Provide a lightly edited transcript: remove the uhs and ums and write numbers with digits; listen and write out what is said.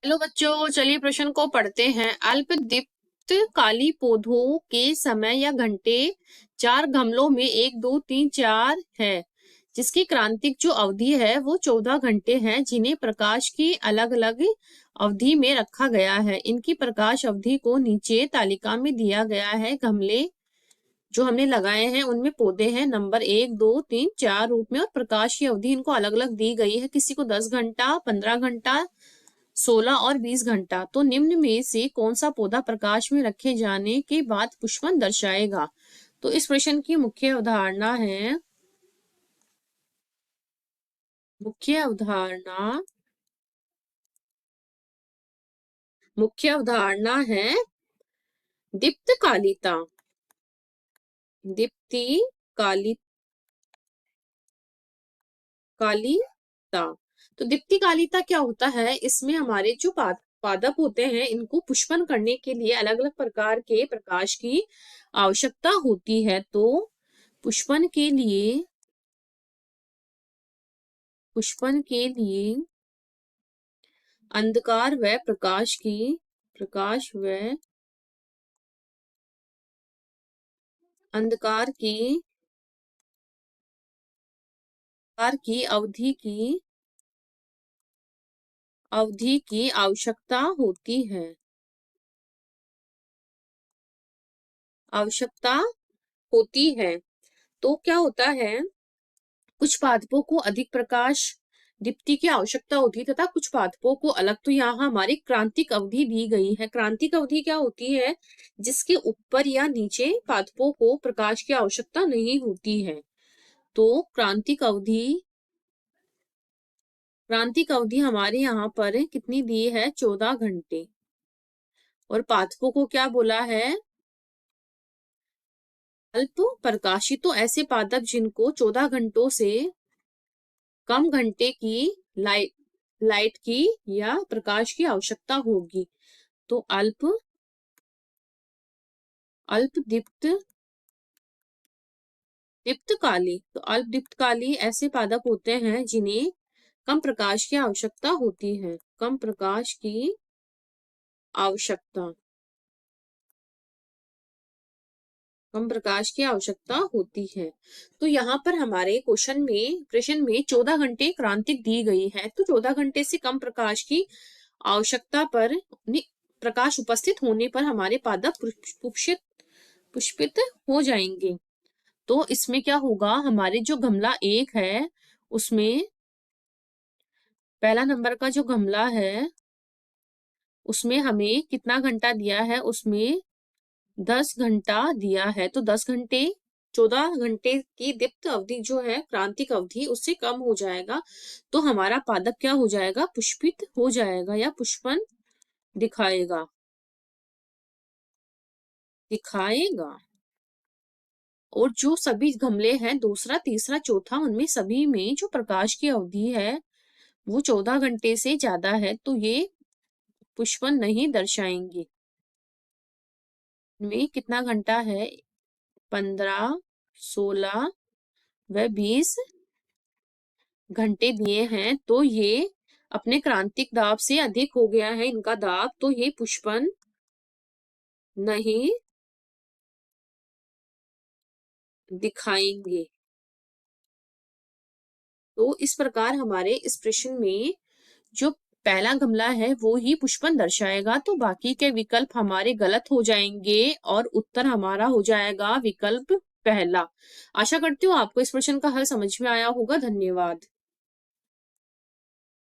Hello बच्चों, चलिए प्रश्न को पढ़ते हैं। अल्पदीप्तकाली पौधों के समय या घंटे 4 गमलों में 1 2 3 4 है, जिसकी क्रांतिक जो अवधि है वो 14 घंटे है, जिन्हें प्रकाश की अलग अलग अवधि में रखा गया है। इनकी प्रकाश अवधि को नीचे तालिका में दिया गया है। गमले जो हमने लगाए हैं उनमें पौधे हैं नंबर 1 2 3 4 रूप में, और प्रकाश की अवधि इनको अलग अलग दी गई है। किसी को 10 घंटा, 15 घंटा, 16 और 20 घंटा। तो निम्न में से कौन सा पौधा प्रकाश में रखे जाने के बाद पुष्पन दर्शाएगा? तो इस प्रश्न की मुख्य अवधारणा है दीप्तकालिता। दीप्ति काली कालिता। तो दीप्ति कालिता क्या होता है? इसमें हमारे जो पादप होते हैं, इनको पुष्पन करने के लिए अलग अलग प्रकार के प्रकाश की आवश्यकता होती है। तो पुष्पन के लिए अंधकार व अंधकार की अवधि की आवश्यकता होती है। तो क्या होता है, कुछ पादपों को अधिक प्रकाश दीप्ति की आवश्यकता होती है तथा कुछ पादपों को अलग। तो यहाँ हमारी क्रांतिक अवधि दी गई है। क्रांतिक अवधि क्या होती है? जिसके ऊपर या नीचे पादपों को प्रकाश की आवश्यकता नहीं होती है। तो क्रांतिक अवधि हमारे यहाँ पर कितनी दी है? 14 घंटे। और पादपों को क्या बोला है? अल्प प्रकाशी। तो ऐसे पादप जिनको 14 घंटों से कम घंटे की लाइट की या प्रकाश की आवश्यकता होगी। तो अल्पदीप्तकाली ऐसे पादप होते हैं जिन्हें कम प्रकाश की आवश्यकता होती है। कम प्रकाश की आवश्यकता होती है। तो यहाँ पर हमारे प्रश्न में 14 घंटे क्रांतिक दी गई है। तो 14 घंटे से कम प्रकाश की आवश्यकता पर प्रकाश उपस्थित होने पर हमारे पादप पुष्पित हो जाएंगे। तो इसमें क्या होगा, हमारे जो गमला 1 है उसमें पहला नंबर का जो गमला है उसमें हमें कितना घंटा दिया है? उसमें 10 घंटा दिया है। तो 10 घंटे 14 घंटे की दीप्त अवधि जो है, क्रांतिक अवधि, उससे कम हो जाएगा। तो हमारा पादप क्या हो जाएगा? पुष्पित हो जाएगा या पुष्पन दिखाएगा। और जो सभी गमले हैं, दूसरा, तीसरा, चौथा, उनमें सभी में जो प्रकाश की अवधि है वो 14 घंटे से ज्यादा है, तो ये पुष्पन नहीं दर्शाएंगे। में कितना घंटा है? 15, 16 व 20 घंटे दिए हैं। तो ये अपने क्रांतिक दाब से अधिक हो गया है इनका दाब, तो ये पुष्पन नहीं दिखाएंगे। तो इस प्रकार हमारे इस प्रश्न में जो पहला गमला है वो ही पुष्पन दर्शाएगा। तो बाकी के विकल्प हमारे गलत हो जाएंगे और उत्तर हमारा हो जाएगा विकल्प पहला। आशा करती हूँ आपको इस प्रश्न का हल समझ में आया होगा। धन्यवाद।